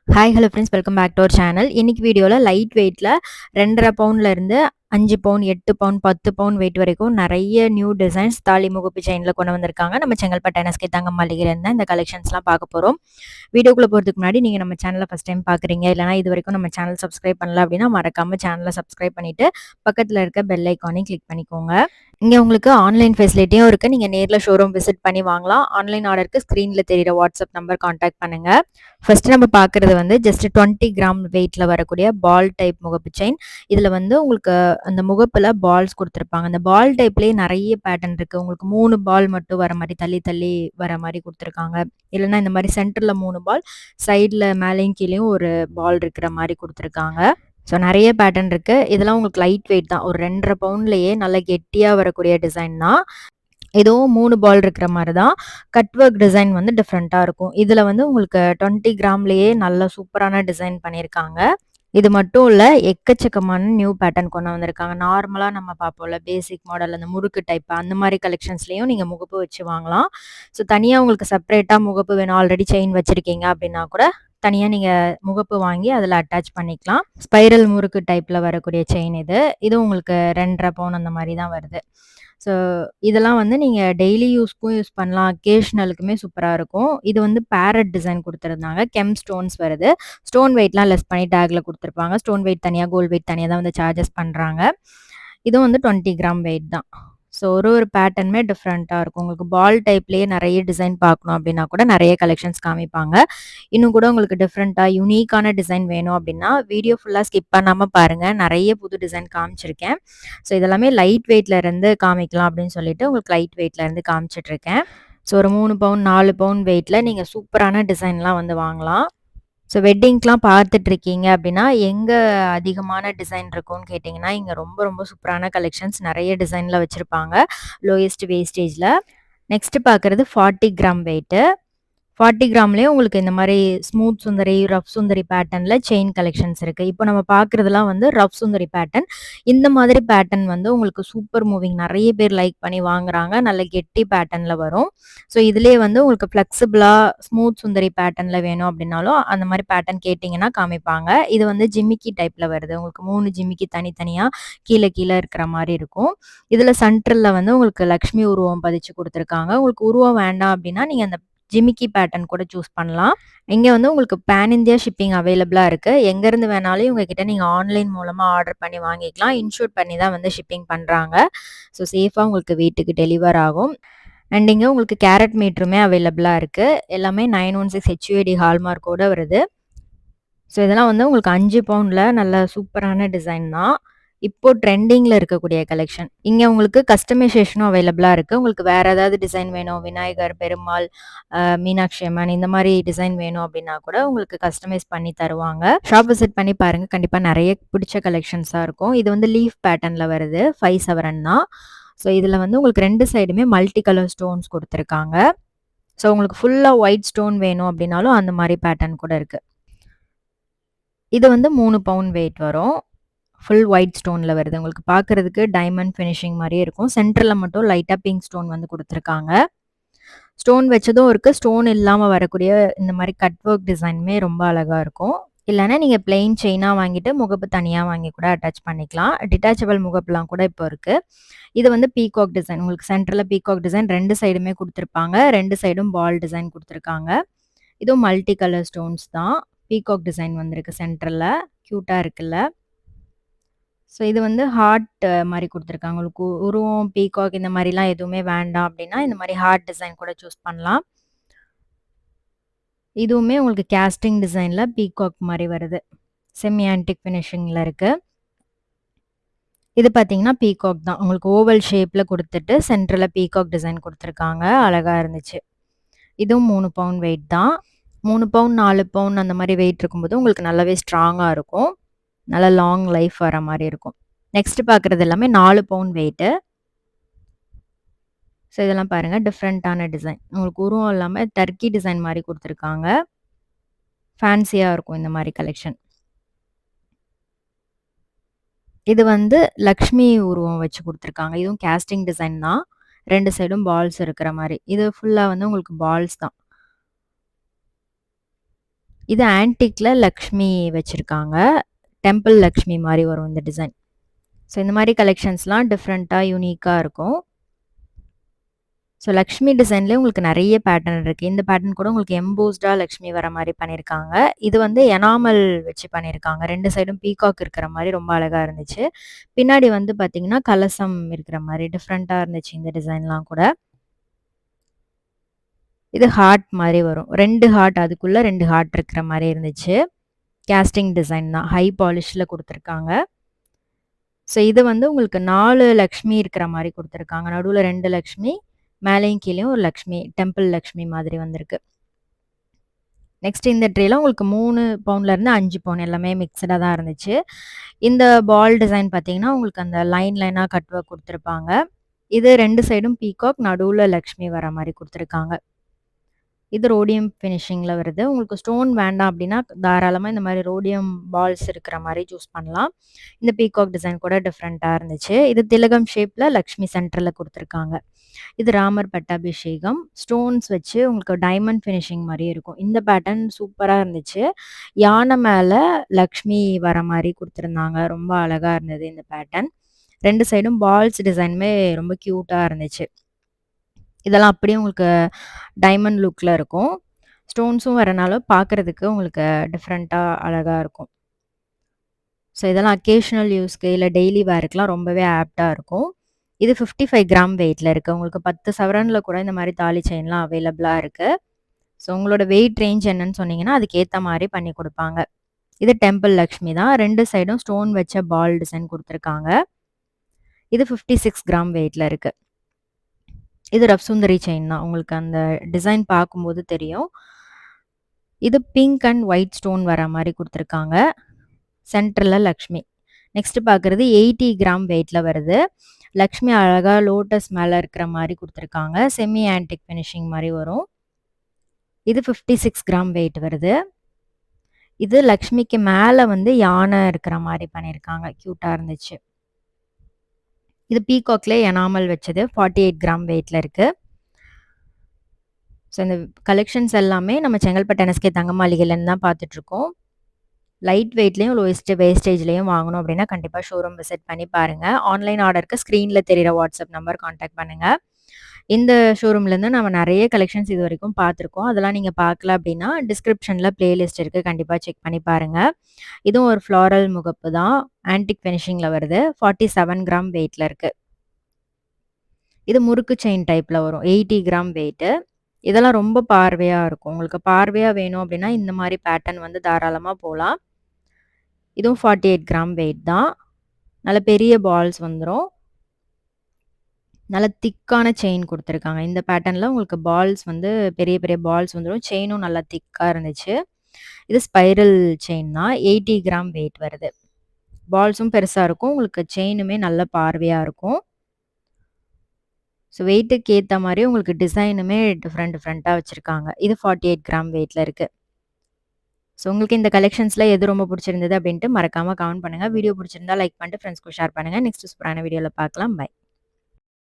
Hi hello friends, welcome back to our channel. இன்னைக்கு வீடியோவில் light வெயிட்டில் 2.5 பவுண்ட்ல இருந்து 5 பவுன் 8 பவுன் 10 பவுன் வெயிட் வரைக்கும் நிறைய நியூ டிசைன்ஸ் தாலி முகப்பு செயினில் கொண்டு வந்திருக்காங்க. நம்ம செங்கல்பட்டு என்எஸ்கே தங்கம் மளிகையிலேருந்து இந்த கலெக்ஷன்ஸ்லாம் பார்க்க போகிறோம். வீடியோக்குள்ளே போகிறதுக்கு முன்னாடி நீங்கள் நம்ம சேனலை ஃபஸ்ட் டைம் பார்க்குறீங்க, இல்லைனா இது வரைக்கும் நம்ம சேனல் சப்ஸ்கிரைப் பண்ணல அப்படின்னா மறக்காமல் சேனலை சப்ஸ்கிரைப் பண்ணிவிட்டு பக்கத்தில் இருக்க பெல் ஐக்கானையும் கிளிக் பண்ணிக்கோங்க. இங்கே உங்களுக்கு ஆன்லைன் ஃபெசிலிட்டியும் இருக்குது. நீங்கள் நேரில் ஷோரூம் விசிட் பண்ணி வாங்கலாம். ஆன்லைன் ஆர்டருக்கு ஸ்க்ரீனில் தெரிகிற வாட்ஸ்அப் நம்பர் காண்டாக்ட் பண்ணுங்கள். ஃபர்ஸ்ட் நம்ம பார்க்குறது வந்து ஜஸ்ட் 20 கிராம் வெயிட்டில் வரக்கூடிய பால் டைப் முகப்பு செயின். இதில் வந்து உங்களுக்கு அந்த முகப்பில் பால்ஸ் கொடுத்துருப்பாங்க. அந்த பால் டைப்லேயே நிறைய பேட்டர்ன் இருக்குது. உங்களுக்கு 3 பால் மட்டும் வர மாதிரி தள்ளி தள்ளி வர மாதிரி கொடுத்துருக்காங்க. இல்லைன்னா இந்த மாதிரி சென்டரில் 3 பால், சைடில் மேலேயும் கீழேயும் ஒரு பால் இருக்கிற மாதிரி கொடுத்துருக்காங்க. ஸோ நிறைய பேட்டர்ன் இருக்குது. இதெல்லாம் உங்களுக்கு லைட் வெயிட் தான். ஒரு 2.5 பவுண்ட்லேயே நல்ல கெட்டியாக வரக்கூடிய டிசைன் தான். இதுவும் 3 பால் இருக்கிற மாதிரி தான். கட் ஒர்க் டிசைன் வந்து டிஃப்ரெண்ட்டாக இருக்கும். இதில் வந்து உங்களுக்கு 20 கிராம்லேயே நல்ல சூப்பரான டிசைன் பண்ணியிருக்காங்க. இது மட்டும் இல்லை, எக்கச்சக்கமான நியூ பேட்டர்ன் கொண்டு வந்திருக்காங்க. நார்மலாக நம்ம பார்ப்போம்ல பேசிக் மாடல், அந்த முறுக்கு டைப் அந்த மாதிரி கலெக்ஷன்ஸ்லேயும் நீங்கள் முகப்பு வச்சு வாங்கலாம். ஸோ தனியாக உங்களுக்கு செப்பரேட்டாக முகப்பு வேணும், ஆல்ரெடி செயின் வச்சுருக்கீங்க அப்படின்னா கூட தனியாக நீங்கள் முகப்பு வாங்கி அதில் அட்டாச் பண்ணிக்கலாம். ஸ்பைரல் முறுக்கு டைப்பில் வரக்கூடிய செயின் இது உங்களுக்கு 2.5 பவுன் அந்த மாதிரி தான் வருது. ஸோ இதெல்லாம் வந்து நீங்கள் டெய்லி யூஸ்க்கும் யூஸ் பண்ணலாம், அக்கேஷ்னலுக்குமே சூப்பராக இருக்கும். இது வந்து பேரட் டிசைன் கொடுத்துருந்தாங்க. கெம் ஸ்டோன்ஸ் வருது. ஸ்டோன் வெயிட்லாம் லெஸ் பண்ணி டேக்கில் கொடுத்துருப்பாங்க. ஸ்டோன் வெயிட் தனியாக, கோல்ட் வெயிட் தனியாக தான் வந்து சார்ஜஸ் பண்ணுறாங்க. இதுவும் வந்து 20 கிராம் வெயிட் தான். ஸோ ஒரு பேட்டர்னுமே டிஃப்ரெண்ட்டாக இருக்கும். உங்களுக்கு பால் டைப்லேயே நிறைய டிசைன் பார்க்கணும் அப்படின்னா கூட நிறைய கலெக்ஷன்ஸ் காமிப்பாங்க. இன்னும் கூட உங்களுக்கு டிஃப்ரெண்ட்டாக யூனிக்கான டிசைன் வேணும் அப்படின்னா வீடியோ ஃபுல்லாக ஸ்கிப் பண்ணாமல் பாருங்கள். நிறைய புது டிசைன் காமிச்சிருக்கேன். ஸோ இதெல்லாமே லைட் வெயிட்ல இருந்து காமிக்கலாம் அப்படின்னு சொல்லிட்டு உங்களுக்கு லைட் வெயிட்ல இருந்து காமிச்சிட்ருக்கேன். ஸோ ஒரு 3 பவுன் 4 பவுன் வெயிட்டில் நீங்கள் சூப்பரான டிசைன்லாம் வந்து வாங்கலாம். ஸோ வெட்டிங்க்கெலாம் பார்த்துட்ருக்கீங்க அப்படின்னா எங்கே அதிகமான டிசைன் இருக்கும்னு கேட்டிங்கன்னா, இங்கே ரொம்ப ரொம்ப சூப்பரான கலெக்ஷன்ஸ் நிறைய டிசைனில் வச்சுருப்பாங்க, லோயஸ்ட் வேஸ்டேஜில். நெக்ஸ்ட்டு பார்க்குறது 40 கிராம் வெயிட்டு. 40 கிராம்லேயே உங்களுக்கு இந்த மாதிரி ஸ்மூத் சுந்தரி, ரஃப் சுந்தரி பேட்டர்னில் செயின் கலெக்ஷன்ஸ் இருக்குது. இப்போ நம்ம பார்க்குறதுலாம் வந்து ரஃப் சுந்தரி பேட்டர்ன். இந்த மாதிரி பேட்டர்ன் வந்து உங்களுக்கு சூப்பர் மூவிங், நிறைய பேர் லைக் பண்ணி வாங்குறாங்க. நல்ல கெட்டி பேட்டர்னில் வரும். ஸோ இதிலே வந்து உங்களுக்கு ஃப்ளெக்சிபிளாக ஸ்மூத் சுந்தரி பேட்டர்னில் வேணும் அப்படின்னாலும் அந்த மாதிரி பேட்டர்ன் கேட்டிங்கன்னா காமிப்பாங்க. இது வந்து ஜிமிக்கி டைப்பில் வருது. உங்களுக்கு 3 ஜிமிக்கி தனித்தனியாக கீழே கீழே இருக்கிற மாதிரி இருக்கும். இதில் சென்ட்ரலில் வந்து உங்களுக்கு லக்ஷ்மி உருவம் பதிச்சு கொடுத்துருக்காங்க. உங்களுக்கு உருவம் வேண்டாம் அப்படின்னா நீங்கள் அந்த ஜிமிக்கி பேட்டர்ன் கூட சூஸ் பண்ணலாம். இங்கே வந்து உங்களுக்கு பேன் இந்தியா ஷிப்பிங் அவைலபிளாக இருக்குது. எங்கேருந்து வேணாலும் இவங்ககிட்ட நீங்கள் ஆன்லைன் மூலமாக ஆர்டர் பண்ணி வாங்கிக்கலாம். இன்ஷூர் பண்ணி தான் வந்து ஷிப்பிங் பண்ணுறாங்க. ஸோ சேஃபாக உங்களுக்கு வீட்டுக்கு டெலிவர் ஆகும். அண்ட் இங்கே உங்களுக்கு கேரட் மீட்டருமே அவைலபிளாக இருக்குது. எல்லாமே 916 HUID ஹால்மார்க்கோடு வருது. ஸோ இதெல்லாம் வந்து உங்களுக்கு 5 பவுண்டில் நல்ல சூப்பரான டிசைன் தான். இப்போ ட்ரெண்டிங்கில் இருக்கக்கூடிய கலெக்ஷன். இங்கே உங்களுக்கு கஸ்டமைசேஷனும் அவைலபிளாக இருக்குது. உங்களுக்கு வேறு ஏதாவது டிசைன் வேணும், விநாயகர், பெருமாள், மீனாட்சி அம்மன் இந்த மாதிரி டிசைன் வேணும் அப்படின்னா கூட உங்களுக்கு கஸ்டமைஸ் பண்ணி தருவாங்க. ஷாப் விசிட் பண்ணி பாருங்கள், கண்டிப்பாக நிறைய பிடிச்ச கலெக்ஷன்ஸாக இருக்கும். இது வந்து லீஃப் பேட்டர்னில் வருது, 5 சவரன் தான். ஸோ இதில் வந்து உங்களுக்கு 2 சைடுமே மல்டி கலர் ஸ்டோன்ஸ் கொடுத்துருக்காங்க. ஸோ உங்களுக்கு ஃபுல்லாக ஒயிட் ஸ்டோன் வேணும் அப்படின்னாலும் அந்த மாதிரி பேட்டர்ன் கூட இருக்குது. இது வந்து 3 பவுன் வெயிட் வரும். ஃபுல் ஒயிட் ஸ்டோனில் வருது. உங்களுக்கு பார்க்குறதுக்கு டைமண்ட் ஃபினிஷிங் மாதிரியே இருக்கும். சென்டரில் மட்டும் லைட்டாக பிங்க் ஸ்டோன் வந்து கொடுத்துருக்காங்க. ஸ்டோன் வச்சதும் இருக்குது, ஸ்டோன் இல்லாமல் வரக்கூடிய இந்த மாதிரி கட் ஒர்க் டிசைனுமே ரொம்ப அழகாக இருக்கும். இல்லைன்னா நீங்கள் பிளெயின் செயினாக வாங்கிட்டு முகப்பு தனியாக வாங்கி கூட அட்டாச் பண்ணிக்கலாம். டிட்டாச்சபிள் முகப்புலாம் கூட இப்போ இருக்குது. இது வந்து பீகாக் டிசைன். உங்களுக்கு சென்டரில் பீகாக் டிசைன் 2 சைடுமே கொடுத்துருப்பாங்க. 2 சைடும் பால் டிசைன் கொடுத்துருக்காங்க. இதுவும் மல்டி கலர் ஸ்டோன்ஸ் தான். பீகாக் டிசைன் வந்திருக்கு சென்டரில், க்யூட்டாக இருக்குல்ல. ஸோ இது வந்து ஹார்ட் மாதிரி கொடுத்துருக்காங்க. உங்களுக்கு உருவம் பீகாக் இந்த மாதிரிலாம் எதுவுமே வேண்டாம் அப்படின்னா இந்த மாதிரி ஹார்ட் டிசைன் கூட சூஸ் பண்ணலாம். இதுவுமே உங்களுக்கு கேஸ்டிங் டிசைனில் பீகாக் மாதிரி வருது. செமி ஆன்டிக் ஃபினிஷிங்கில் இருக்குது. இது பார்த்தீங்கன்னா பீகாக் தான். உங்களுக்கு ஓவல் ஷேப்பில் கொடுத்துட்டு சென்டரில் பீகாக் டிசைன் கொடுத்துருக்காங்க. அழகாக இருந்துச்சு. இதுவும் 3 பவுன் வெயிட் தான். 3 பவுன் 4 பவுன் அந்த மாதிரி வெயிட் இருக்கும்போது உங்களுக்கு நல்லாவே ஸ்ட்ராங்காக இருக்கும். நல்லா லாங் லைஃப் வர மாதிரி இருக்கும். நெக்ஸ்ட் பார்க்குறது எல்லாமே 4 பவுன் வெயிட்டு. ஸோ இதெல்லாம் பாருங்கள், டிஃப்ரெண்ட்டான டிசைன். உங்களுக்கு உருவம் இல்லாமல் டர்க்கி டிசைன் மாதிரி கொடுத்துருக்காங்க. ஃபேன்சியாக இருக்கும் இந்த மாதிரி கலெக்ஷன். இது வந்து லக்ஷ்மி உருவம் வச்சு கொடுத்துருக்காங்க. இதுவும் கேஸ்டிங் டிசைன் தான். 2 சைடும் பால்ஸ் இருக்கிற மாதிரி. இது ஃபுல்லாக வந்து உங்களுக்கு பால்ஸ் தான். இது ஆன்டிக்ல லக்ஷ்மி வச்சிருக்காங்க. டெம்பிள் லக்ஷ்மி மாரி வரும் இந்த டிசைன். ஸோ இந்த மாரி கலெக்ஷன்ஸ்லாம் டிஃப்ரெண்ட்டா, யூனிக்கா இருக்கும். ஸோ லக்ஷ்மி டிசைன்லேயே உங்களுக்கு நிறைய பேட்டர்ன் இருக்குது. இந்த பேட்டர்ன் கூட உங்களுக்கு எம்போஸ்டாக லக்ஷ்மி வர மாதிரி பண்ணியிருக்காங்க. இது வந்து எனாமல் வச்சு பண்ணியிருக்காங்க. 2 சைடும் பீகாக் இருக்கிற மாதிரி ரொம்ப அழகாக இருந்துச்சு. பின்னாடி வந்து பார்த்தீங்கன்னா கலசம் இருக்கிற மாதிரி டிஃப்ரெண்ட்டாக இருந்துச்சு இந்த டிசைன்லாம் கூட. இது ஹார்ட் மாதிரி வரும். 2 ஹார்ட், அதுக்குள்ளே 2 ஹார்ட் இருக்கிற மாதிரி இருந்துச்சு. கேஸ்டிங் டிசைன் தான், ஹை பாலிஷில் கொடுத்துருக்காங்க. ஸோ இது வந்து உங்களுக்கு 4 லக்ஷ்மி இருக்கிற மாதிரி கொடுத்துருக்காங்க. நடுவில் 2 லக்ஷ்மி, மேலேயும் கீழேயும் ஒரு லக்ஷ்மி, டெம்பிள் லக்ஷ்மி மாதிரி வந்திருக்கு. நெக்ஸ்ட் இந்த ட்ரேல உங்களுக்கு 3 பவுண்ட்லேருந்து 5 பவுன் எல்லாமே மிக்சடாக தான் இருந்துச்சு. இந்த பால் டிசைன் பார்த்தீங்கன்னா உங்களுக்கு அந்த லைனாக கட் ஒர்க் கொடுத்துருப்பாங்க. இது 2 சைடும் பீகாக், நடுவில் லக்ஷ்மி வர மாதிரி கொடுத்துருக்காங்க. இது ரோடியம் ஃபினிஷிங்கில் வருது. உங்களுக்கு ஸ்டோன் வேண்டாம் அப்படின்னா தாராளமாக இந்த மாதிரி ரோடியம் பால்ஸ் இருக்கிற மாதிரி சூஸ் பண்ணலாம். இந்த பீகாக் டிசைன் கூட டிஃப்ரெண்ட்டாக இருந்துச்சு. இது திலகம் ஷேப்பில் லக்ஷ்மி சென்டரில் கொடுத்துருக்காங்க. இது ராமர் பட்டாபிஷேகம். ஸ்டோன்ஸ் வச்சு உங்களுக்கு டைமண்ட் ஃபினிஷிங் மாதிரி இருக்கும். இந்த பேட்டர்ன் சூப்பராக இருந்துச்சு. யானை மேலே லக்ஷ்மி வர மாதிரி கொடுத்துருந்தாங்க. ரொம்ப அழகாக இருந்தது இந்த பேட்டர்ன். 2 சைடும் பால்ஸ் டிசைனுமே ரொம்ப க்யூட்டாக இருந்துச்சு. இதெல்லாம் அப்படியே உங்களுக்கு டைமண்ட் லுக்கில் இருக்கும். ஸ்டோன்ஸும் வரனால பார்க்குறதுக்கு உங்களுக்கு டிஃப்ரெண்ட்டாக அழகாக இருக்கும். ஸோ இதெல்லாம் அக்கேஷனல் யூஸ்க்கு இல்லை டெய்லி வேருக்குலாம் ரொம்பவே ஆப்டாக இருக்கும். இது 55 கிராம் வெயிட்டில் இருக்குது. உங்களுக்கு 10 சவரனில் கூட இந்த மாதிரி தாலி செயின்லாம் அவைலபிளாக இருக்குது. ஸோ உங்களோட வெயிட் ரேஞ்ச் என்னன்னு சொன்னீங்கன்னா அதுக்கேற்ற மாதிரி பண்ணி கொடுப்பாங்க. இது டெம்பிள் லக்ஷ்மி தான். 2 சைடும் ஸ்டோன் வச்ச பால் டிசைன் கொடுத்துருக்காங்க. இது 56 கிராம் வெயிட்டில் இருக்குது. இது ரப் சுந்தரி செயின் தான். உங்களுக்கு அந்த டிசைன் பார்க்கும்போது தெரியும். இது பிங்க் அண்ட் ஒயிட் ஸ்டோன் வர மாதிரி கொடுத்துருக்காங்க. சென்டரில் லக்ஷ்மி. நெக்ஸ்ட் பார்க்குறது 80 கிராம் வெயிட்டில் வருது. லக்ஷ்மி அழகாக லோட்டஸ் மேலே இருக்கிற மாதிரி கொடுத்துருக்காங்க. செமி ஆன்டிக் ஃபினிஷிங் மாதிரி வரும். இது 56 கிராம் வெயிட் வருது. இது லக்ஷ்மிக்கு மேலே வந்து யானை இருக்கிற மாதிரி பண்ணியிருக்காங்க. க்யூட்டாக இருந்துச்சு. இது பீகாக்லேயே எனாமல் வச்சது. 48 கிராம் வெயிட்டில் இருக்குது. ஸோ இந்த கலெக்ஷன்ஸ் எல்லாமே நம்ம செங்கல்பட்டு NSK தங்க மாளிகையிலேருந்து தான் பார்த்துட்ருக்கோம். லைட் வெயிட்லேயும் லோயஸ்ட் வேஸ்டேஜ்லேயும் வாங்கணும் அப்படின்னா கண்டிப்பாக ஷோரூம் விசிட் பண்ணி பாருங்கள். ஆன்லைன் ஆர்டருக்கு ஸ்க்ரீனில் தெரிகிற வாட்ஸ்அப் நம்பர் காண்டாக்ட் பண்ணுங்கள். இந்த ஷோரூம்லேருந்து நம்ம நிறைய கலெக்ஷன்ஸ் இது வரைக்கும் பார்த்துருக்கோம். அதெல்லாம் நீங்கள் பார்க்கல அப்படின்னா டிஸ்கிரிப்ஷனில் பிளேலிஸ்ட் இருக்குது, கண்டிப்பாக செக் பண்ணி பாருங்கள். இதுவும் ஒரு ஃப்ளாரல் முகப்பு தான், ஆன்டிக் ஃபினிஷிங்கில் வருது. 47 கிராம் வெயிட்டில் இருக்குது. இது முறுக்கு செயின் டைப்பில் வரும். 80 கிராம் வெயிட்டு. இதெல்லாம் ரொம்ப பார்வையாக இருக்கும். உங்களுக்கு பார்வையாக வேணும் அப்படின்னா இந்த மாதிரி பேட்டர்ன் வந்து தாராளமாக போகலாம். இதுவும் 48 கிராம் வெயிட் தான். நல்ல பெரிய பால்ஸ் வந்துடும். நல்ல திக்கான செயின் கொடுத்துருக்காங்க. இந்த பேட்டர்னில் உங்களுக்கு பால்ஸ் வந்து பெரிய பெரிய பால்ஸ் வந்துடும். செயினும் நல்லா திக்காக இருந்துச்சு. இது ஸ்பைரல் செயின் தான். 80 கிராம் வெயிட் வருது. பால்ஸும் பெருசாக இருக்கும். உங்களுக்கு செயினுமே நல்ல பார்வையாக இருக்கும். ஸோ வெயிட்டுக்கு ஏற்ற மாதிரி உங்களுக்கு டிசைனுமே டிஃப்ரெண்ட்டாக வச்சுருக்காங்க. இது 48 கிராம் வெயிட்டில் இருக்குது. ஸோ உங்களுக்கு இந்த கலெக்ஷன்ஸில் எது ரொம்ப பிடிச்சிருந்தது அப்படின்ட்டு மறக்காமல் கமெண்ட் பண்ணுங்கள். வீடியோ பிடிச்சிருந்தா லைக் பண்ணிட்டு ஃப்ரெண்ட்ஸ்க்கு ஷேர் பண்ணுங்கள். நெக்ஸ்ட் சூப்பரான வீடியோவில் பார்க்கலாம். பை.